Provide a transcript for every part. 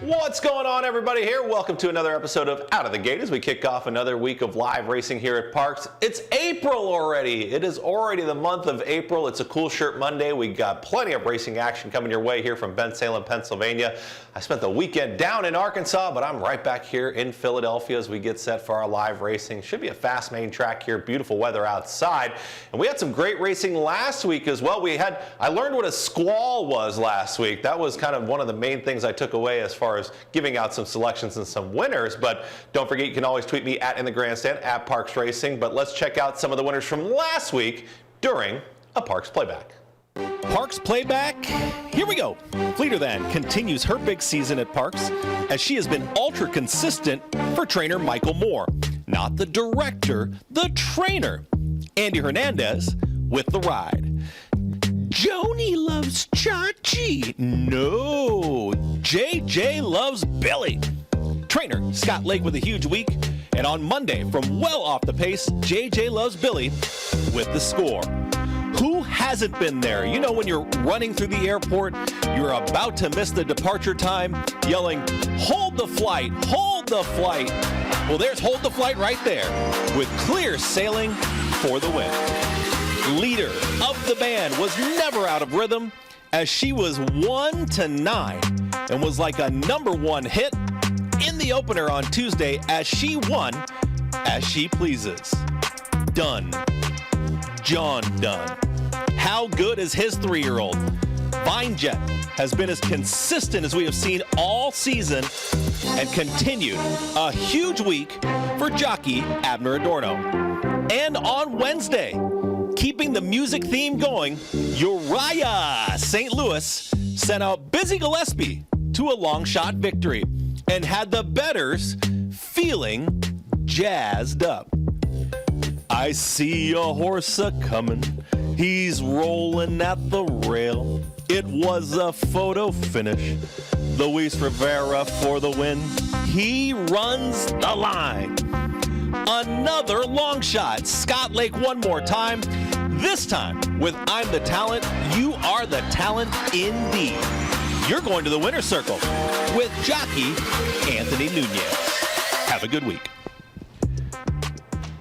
What's going on, everybody here? Welcome to another episode of Out of the Gate as we kick off another week of live racing here at Parx. It's April already. It is already the month of April. It's a Cool Shirt Monday. We got plenty of racing action coming your way here from Bensalem, Pennsylvania. I spent the weekend down in Arkansas, but I'm right back here in Philadelphia as we get set for our live racing. Should be a fast main track here. Beautiful weather outside. And we had some great racing last week as well. I learned what a squall was last week. That was kind of one of the main things I took away as far as giving out some selections and some winners. But don't forget, you can always tweet me at In the Grandstand, at Parx Racing. But let's check out some of the winners from last week during a Parx Playback. Parx Playback, here we go. Fleeterthan continues her big season at Parx as she has been ultra consistent for trainer Michael Moore. Not the director, the trainer. Andy Hernandez with the ride. Joni loves Chachi. No, JJ loves Billy. Trainer Scott Lake with a huge week. And on Monday, from well off the pace, JJ loves Billy with the score. Who hasn't been there? You know, when you're running through the airport, you're about to miss the departure time, yelling, "Hold the flight, hold the flight." Well, there's Hold the Flight right there with clear sailing for the win. Leader of the band was never out of rhythm as she was 1-9 and was like a #1 hit in the opener on Tuesday as she won as she pleases. Dunn. John Dunn. How good is his 3-year-old? VineJet has been as consistent as we have seen all season and continued a huge week for jockey Abner Adorno. And on Wednesday, keeping the music theme going, Uriah St. Louis sent out Busy Gillespie to a long shot victory and had the bettors feeling jazzed up. I see a horse a-comin', he's rolling at the rail. It was a photo finish, Luis Rivera for the win. He runs the line. Another long shot, Scott Lake one more time, this time with I'm the Talent, you are the talent indeed. You're going to the winner's circle with jockey Anthony Nunez. Have a good week.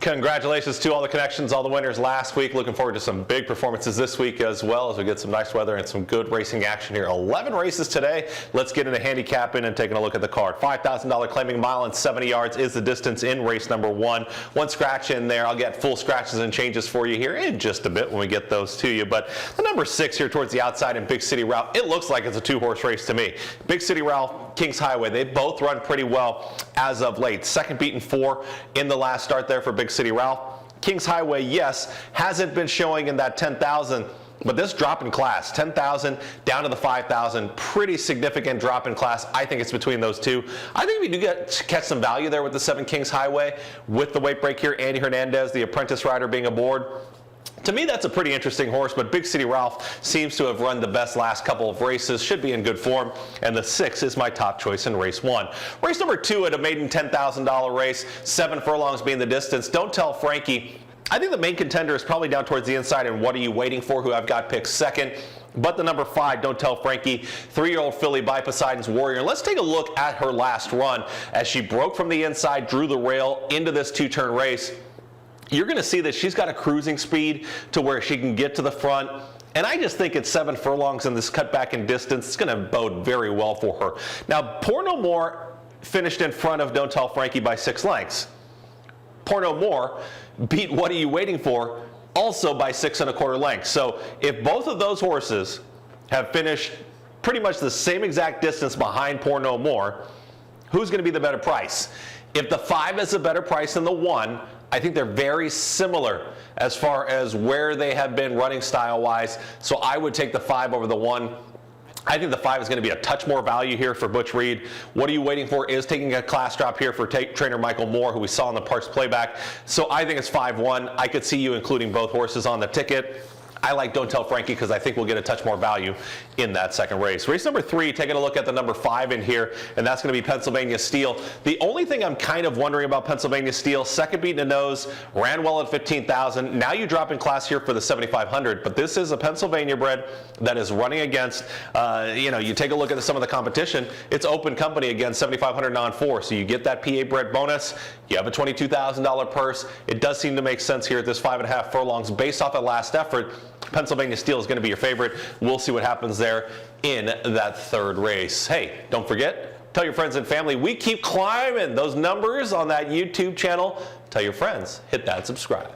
Congratulations to all the connections, all the winners last week. Looking forward to some big performances this week as well as we get some nice weather and some good racing action here. 11 races today. Let's get into handicapping and taking a look at the card. $5,000 claiming mile and 70 yards is the distance in race number 1. One scratch in there. I'll get full scratches and changes for you here in just a bit when we get those to you. But the number 6 here towards the outside in Big City Route, it looks like it's a 2-horse race to me. Big City Route, Kings Highway, they both run pretty well as of late. Second beaten 4 in the last start there for Big City Ralph. Kings Highway, yes, hasn't been showing in that 10,000, but this drop in class, 10,000 down to the 5,000, pretty significant drop in class. I think it's between those two. I think we do catch some value there with the 7 Kings Highway with the weight break here. Andy Hernandez, the apprentice rider, being aboard. To me, that's a pretty interesting horse, but Big City Ralph seems to have run the best last couple of races, should be in good form, and the 6 is my top choice in race 1. Race number 2 at a maiden $10,000 race, 7 furlongs being the distance. Don't Tell Frankie. I think the main contender is probably down towards the inside, and What Are You Waiting For, who I've got picked second. But the number 5, Don't Tell Frankie, 3-year-old filly by Poseidon's Warrior. And let's take a look at her last run as she broke from the inside, drew the rail into this 2-turn race. You're going to see that she's got a cruising speed to where she can get to the front. And I just think at 7 furlongs in this cutback in distance, it's going to bode very well for her. Now, Pour No More finished in front of Don't Tell Frankie by 6 lengths. Pour No More beat What Are You Waiting For also by 6 1/4 lengths. So if both of those horses have finished pretty much the same exact distance behind Pour No More, who's going to be the better price? If the 5 is a better price than the 1, I think they're very similar as far as where they have been running style-wise. So I would take the 5 over the 1. I think the 5 is going to be a touch more value here for Butch Reed. What Are You Waiting For is taking a class drop here for trainer Michael Moore, who we saw in the Parx Playback. So I think it's 5-1. I could see you including both horses on the ticket. I like Don't Tell Frankie because I think we'll get a touch more value in that second race. Race number 3, taking a look at the number 5 in here, and that's going to be Pennsylvania Steel. The only thing I'm kind of wondering about Pennsylvania Steel, second beat in the nose, ran well at 15,000. Now you drop in class here for the 7,500, but this is a Pennsylvania bred that is running against, you take a look at some of the competition, it's open company against 7,500 non-4, so you get that PA bred bonus, you have a $22,000 purse. It does seem to make sense here at this 5.5 furlongs based off that last effort. Pennsylvania Steel is going to be your favorite. We'll see what happens there in that third race. Hey, don't forget, tell your friends and family we keep climbing those numbers on that YouTube channel. Tell your friends, hit that subscribe.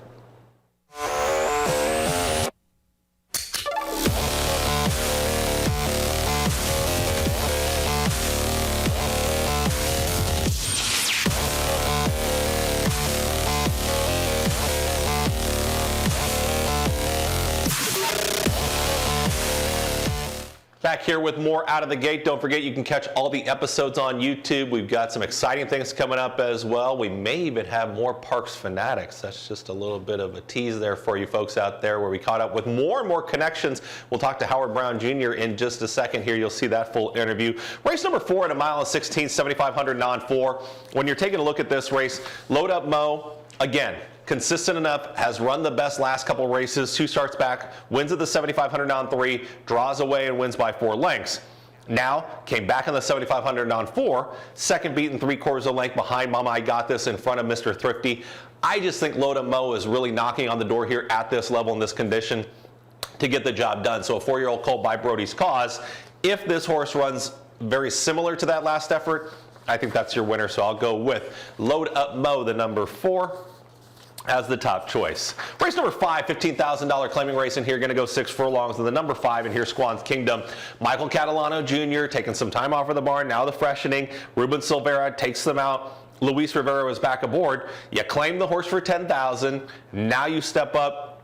Back here with more Out of the Gate. Don't forget you can catch all the episodes on YouTube. We've got some exciting things coming up as well. We may even have more Parx Fanatics. That's just a little bit of a tease there for you folks out there where we caught up with more and more connections. We'll talk to Howard Brown Jr. in just a second here. You'll see that full interview. Race number 4 at 1:16, 7,500 non-4. When you're taking a look at this race, Load Up Mo, again, consistent enough, has run the best last couple races, 2 starts back, wins at the 7,500 on 3, draws away and wins by 4 lengths. Now, came back in the 7,500 on 4, second beat in 3/4 of a length behind Mama I Got This in front of Mr. Thrifty. I just think Load Up Mo is really knocking on the door here at this level in this condition to get the job done. So a 4-year-old colt by Brody's Cause. If this horse runs very similar to that last effort, I think that's your winner. So I'll go with Load Up Mo, the number 4. As the top choice. Race number 5, $15,000 claiming race in here, going to go 6 furlongs. And the number 5 in here, Squan's Kingdom. Michael Catalano Jr. taking some time off of the barn, now the freshening. Ruben Silvera takes them out. Luis Rivera is back aboard. You claim the horse for $10,000. Now you step up,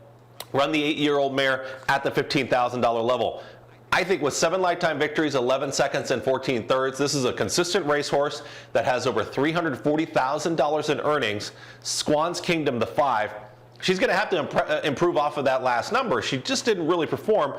run the 8-year-old mare at the $15,000 level. I think with 7 lifetime victories, 11 seconds and 14 thirds, this is a consistent racehorse that has over $340,000 in earnings. Squan's Kingdom, the 5. She's going to have to improve off of that last number. She just didn't really perform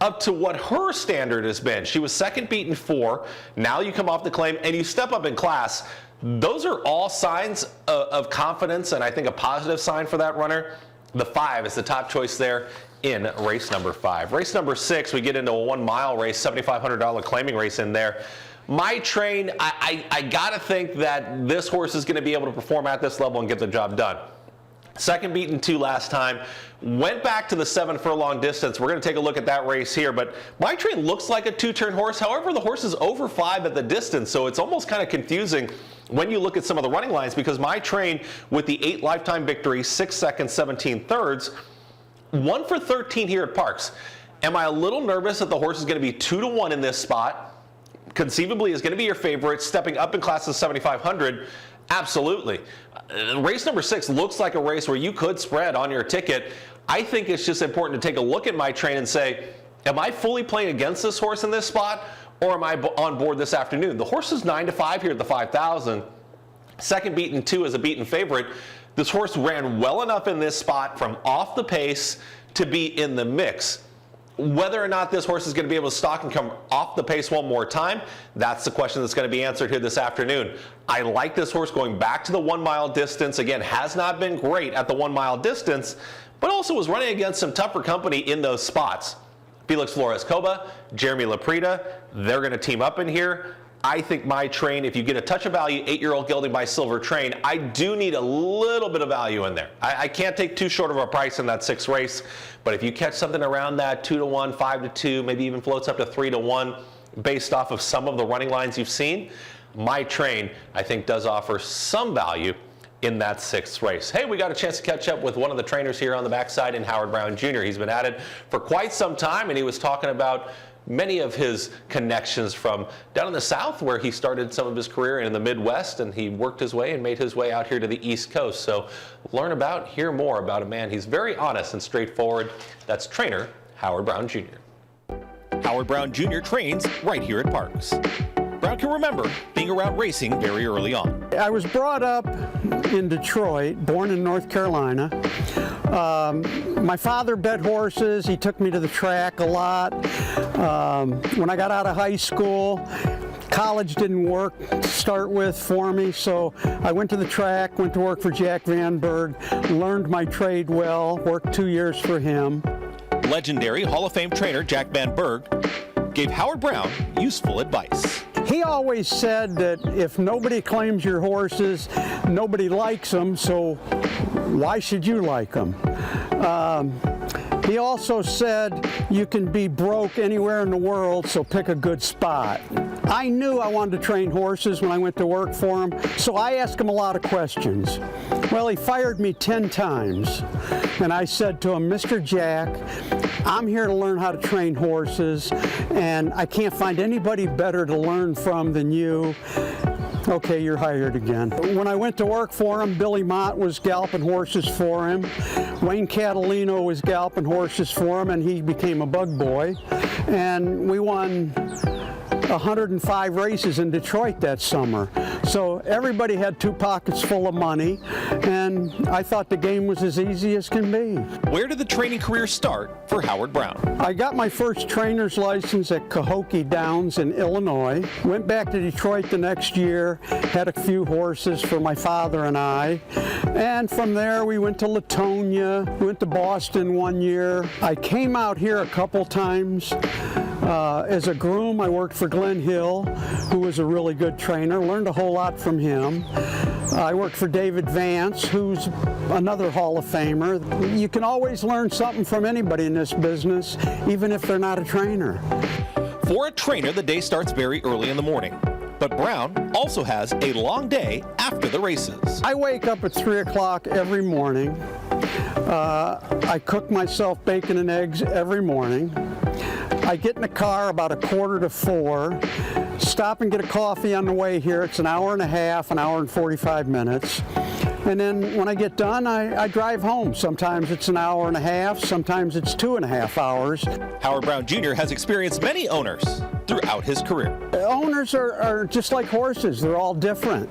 up to what her standard has been. She was second beaten 4. Now you come off the claim and you step up in class. Those are all signs of confidence, and I think a positive sign for that runner. The 5 is the top choice there in race number 5. Race number 6, we get into a 1-mile race, $7,500 claiming race in there. My train, I gotta think that this horse is gonna be able to perform at this level and get the job done. Second beaten 2 last time, went back to the 7 furlong distance. We're gonna take a look at that race here, but My Train looks like a 2-turn horse. However, the horse is over 5 at the distance, so it's almost kind of confusing when you look at some of the running lines, because My Train with the 8 lifetime victories, 6 seconds, 17 thirds, 1 for 13 here at Parx. Am I a little nervous that the horse is going to be 2-1 in this spot? Conceivably is going to be your favorite, stepping up in class to 7,500. Absolutely. Race number 6 looks like a race where you could spread on your ticket. I think it's just important to take a look at My Train and say, am I fully playing against this horse in this spot, or am I on board this afternoon? The horse is 9-5 here at the 5,000. Second beaten 2 is a beaten favorite. This horse ran well enough in this spot from off the pace to be in the mix. Whether or not this horse is going to be able to stalk and come off the pace one more time, that's the question that's going to be answered here this afternoon. I like this horse going back to the 1-mile distance. Again, has not been great at the 1-mile distance, but also was running against some tougher company in those spots. Felix Flores-Coba, Jeremy Laprida, they're going to team up in here. I think My Train, if you get a touch of value, 8-year-old gelding by Silver Train, I do need a little bit of value in there. I can't take too short of a price in that 6th race, but if you catch something around that 2-1, 5-2, maybe even floats up to 3-1, based off of some of the running lines you've seen, My Train, I think, does offer some value in that 6th race. Hey, we got a chance to catch up with one of the trainers here on the backside in Howard Brown Jr. He's been at it for quite some time, and he was talking about many of his connections from down in the South, where he started some of his career, in the Midwest, and he worked his way and made his way out here to the East Coast. So hear more about a man. He's very honest and straightforward. That's trainer Howard Brown Jr. Howard Brown Jr. trains right here at Parx. Brown can remember being around racing very early on. I was brought up in Detroit, born in North Carolina. My father bet horses. He took me to the track a lot. When I got out of high school, college didn't work to start with for me, so I went to the track, went to work for Jack Van Berg, learned my trade well, worked 2 years for him. Legendary Hall of Fame trainer Jack Van Berg gave Howard Brown useful advice. He always said that if nobody claims your horses, nobody likes them, so why should you like them? He also said you can be broke anywhere in the world, so pick a good spot. I knew I wanted to train horses when I went to work for him, so I asked him a lot of questions. Well, he fired me 10 times, and I said to him, Mr. Jack, I'm here to learn how to train horses, and I can't find anybody better to learn from than you. Okay, you're hired again. When I went to work for him, Billy Mott was galloping horses for him. Wayne Catalino was galloping horses for him, and he became a bug boy. And we won 105 races in Detroit that summer. So everybody had 2 pockets full of money, and I thought the game was as easy as can be. Where did the training career start for Howard Brown? I got my first trainer's license at Cahokie Downs in Illinois. Went back to Detroit the next year, had a few horses for my father and I. And from there we went to Latonia, went to Boston 1 year. I came out here a couple times. As a groom, I worked for Glenn Hill, who was a really good trainer, learned a whole lot from him. I worked for David Vance, who's another Hall of Famer. You can always learn something from anybody in this business, even if they're not a trainer. For a trainer, the day starts very early in the morning. But Brown also has a long day after the races. I wake up at 3 o'clock every morning. I cook myself bacon and eggs every morning. I get in the car about 3:45, stop and get a coffee on the way here. It's an hour and a half, an hour and 45 minutes. And then when I get done, I drive home. Sometimes it's an hour and a half, sometimes it's 2.5 hours. Howard Brown Jr. has experienced many owners throughout his career. Owners are just like horses. They're all different.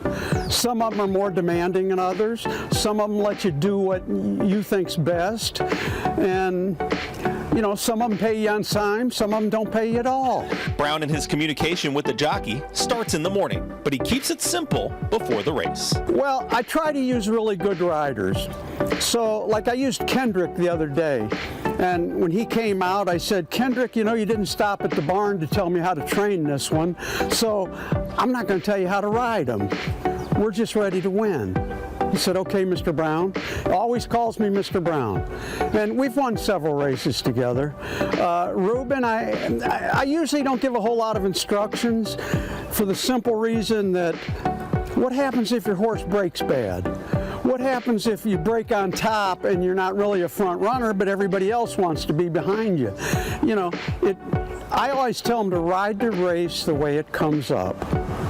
Some of them are more demanding than others. Some of them let you do what you think's best. And you know, some of them pay you on time, some of them don't pay you at all. Brown and his communication with the jockey starts in the morning, but he keeps it simple before the race. Well, I try to use really good riders. So, like I used Kendrick the other day, and when he came out, I said, Kendrick, you know, you didn't stop at the barn to tell me how to train this one, so I'm not going to tell you how to ride him. We're just ready to win. He said, okay, Mr. Brown. Always calls me Mr. Brown. And we've won several races together. Ruben, I usually don't give a whole lot of instructions for the simple reason that what happens if your horse breaks bad? What happens if you break on top and you're not really a front runner, but everybody else wants to be behind you? You know, I always tell them to ride the race the way it comes up.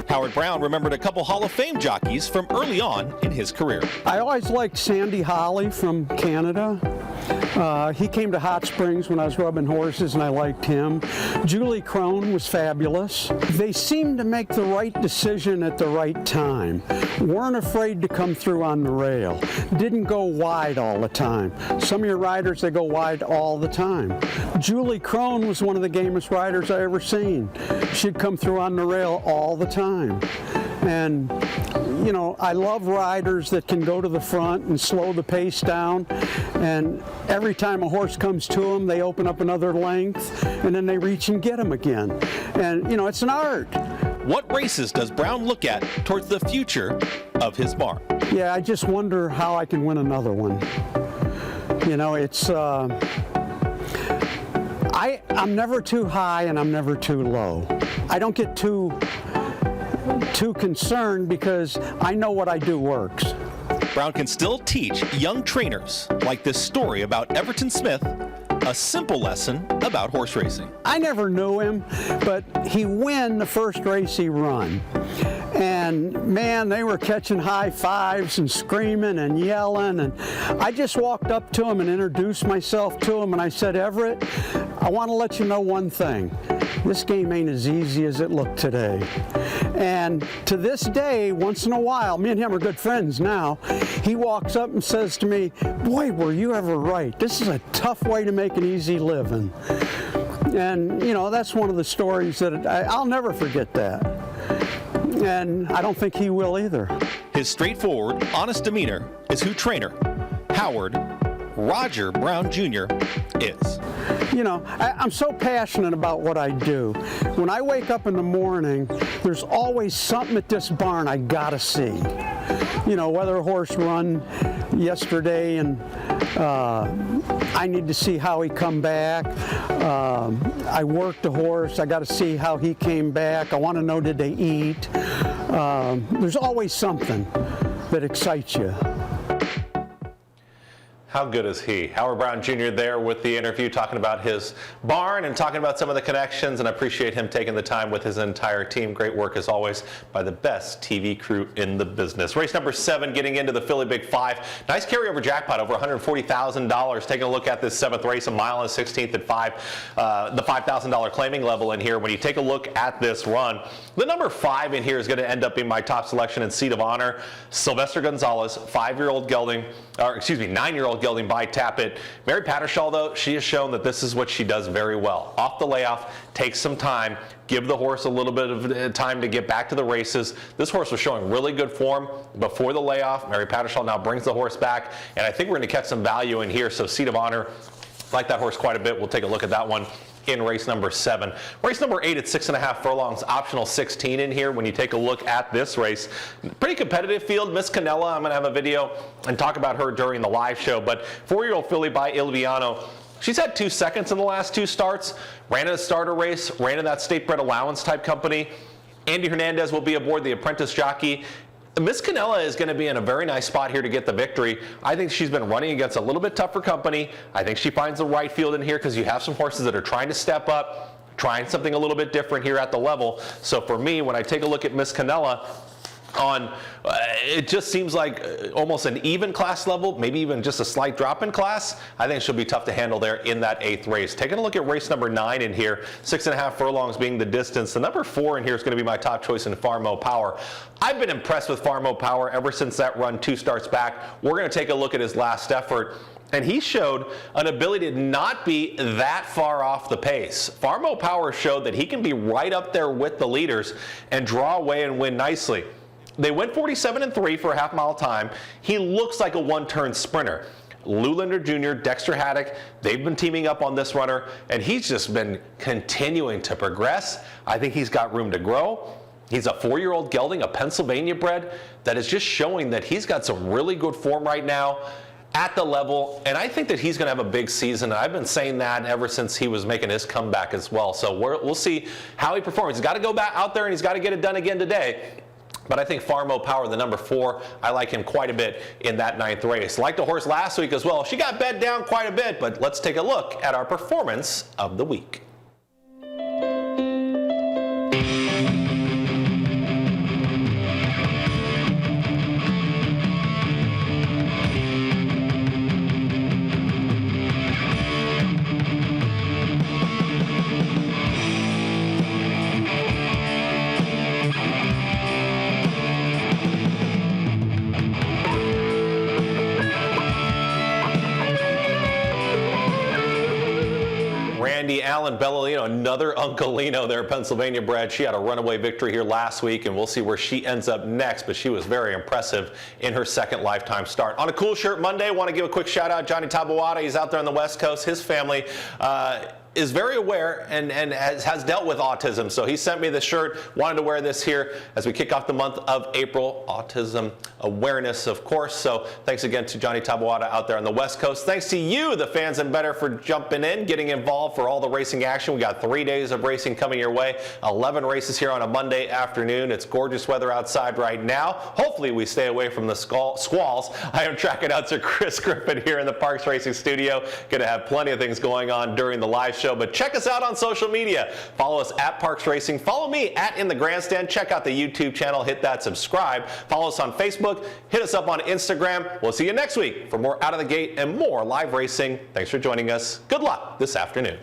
Howard Brown remembered a couple Hall of Fame jockeys from early on in his career. I always liked Sandy Holly from Canada. He came to Hot Springs when I was rubbing horses, and I liked him. Julie Crone was fabulous. They seemed to make the right decision at the right time. Weren't afraid to come through on the rail. Didn't go wide all the time. Some of your riders, they go wide all the time. Julie Crone was one of the gamest riders I ever seen. She'd come through on the rail all the time. And you know, I love riders that can go to the front and slow the pace down, and every time a horse comes to them, they open up another length, and then they reach and get them again. And, you know, it's an art. What races does Brown look at towards the future of his barn? Yeah, I just wonder how I can win another one. You know, it's, I'm never too high and I'm never too low. I don't get too concerned because I know what I do works. Brown can still teach young trainers, like this story about Everton Smith, a simple lesson about horse racing. I never knew him, but he won the first race he run. And man, they were catching high fives and screaming and yelling, and I just walked up to him and introduced myself to him, and I said, Everett, I want to let you know one thing. This game ain't as easy as it looked today. And to this day, once in a while, me and him are good friends now, he walks up and says to me, boy, were you ever right. This is a tough way to make an easy living. And, you know, that's one of the stories that I'll never forget that. And I don't think he will either. His straightforward, honest demeanor is who trainer Howard Roger Brown Jr. is. You know, I'm so passionate about what I do. When I wake up in the morning, there's always something at this barn I gotta see. You know, whether a horse run yesterday and I need to see how he come back. I worked a horse, I gotta see how he came back. I wanna know, did they eat? There's always something that excites you. How good is he? Howard Brown Jr. there with the interview, talking about his barn and talking about some of the connections, and I appreciate him taking the time with his entire team. Great work as always by the best TV crew in the business. Race number 7, getting into the Philly Big 5. Nice carryover jackpot, over $140,000. Taking a look at this 7th race, a mile and 16th at 5, the $5,000 claiming level in here. When you take a look at this run, the number 5 in here is going to end up being my top selection in Seat of Honor. Sylvester Gonzalez, 5-year-old gelding, or excuse me, 9-year-old gelding by Tappet. Mary Pattershaw, though, she has shown that this is what she does very well. Off the layoff, takes some time, give the horse a little bit of time to get back to the races. This horse was showing really good form before the layoff. Mary Pattershaw now brings the horse back, and I think we're going to catch some value in here. So Seat of Honor, like that horse quite a bit. We'll take a look at that one in race number 7. Race number 8 at 6.5 furlongs, optional 16 in here. When you take a look at this race, pretty competitive field. Miss Canella, I'm going to have a video and talk about her during the live show, but 4-year-old filly by Ilviano. She's had 2 seconds in the last 2 starts, ran in a starter race, ran in that state bred allowance type company. Andy Hernandez will be aboard, the apprentice jockey. Miss Canella is going to be in a very nice spot here to get the victory. I think she's been running against a little bit tougher company. I think she finds the right field in here because you have some horses that are trying to step up, trying something a little bit different here at the level. So for me, when I take a look at Miss Canella, it just seems like almost an even class level, maybe even just a slight drop in class. I think she'll be tough to handle there in that 8th race. Taking a look at race number 9 in here, 6.5 furlongs being the distance. The number 4 in here is going to be my top choice in Farmo Power. I've been impressed with Farmo Power ever since that run 2 starts back. We're going to take a look at his last effort. And he showed an ability to not be that far off the pace. Farmo Power showed that he can be right up there with the leaders and draw away and win nicely. They went 47-3 for a half-mile time. He looks like a one-turn sprinter. Lou Linder Jr., Dexter Haddock, they've been teaming up on this runner, and he's just been continuing to progress. I think he's got room to grow. He's a 4-year-old gelding, a Pennsylvania bred, that is just showing that he's got some really good form right now at the level, and I think that he's going to have a big season. I've been saying that ever since he was making his comeback as well. So we'll see how he performs. He's got to go back out there, and he's got to get it done again today. But I think Farmo Power, the number 4, I like him quite a bit in that 9th race. Like the horse last week as well. She got bet down quite a bit, but let's take a look at our performance of the week. Alan Bellolino, another Uncle Lino there, Pennsylvania bred. She had a runaway victory here last week, and we'll see where she ends up next, but she was very impressive in her 2nd lifetime start. On a Cool Shirt Monday, I want to give a quick shout out Johnny Tabuada. He's out there on the West Coast. His family is very aware and has dealt with autism. So he sent me this shirt, wanted to wear this here as we kick off the month of April. Autism awareness, of course. So thanks again to Johnny Tabuada out there on the West Coast. Thanks to you, the fans and better, for jumping in, getting involved for all the racing action. We got 3 days of racing coming your way. 11 races here on a Monday afternoon. It's gorgeous weather outside right now. Hopefully we stay away from the squalls. I am Track Announcer Chris Griffin here in the Parx Racing Studio. Going to have plenty of things going on during the live show, but check us out on social media. Follow us at Parx Racing. Follow me at In the Grandstand. Check out the YouTube channel. Hit that subscribe. Follow us on Facebook. Hit us up on Instagram. We'll see you next week for more Out of the Gate and more live racing. Thanks for joining us. Good luck this afternoon.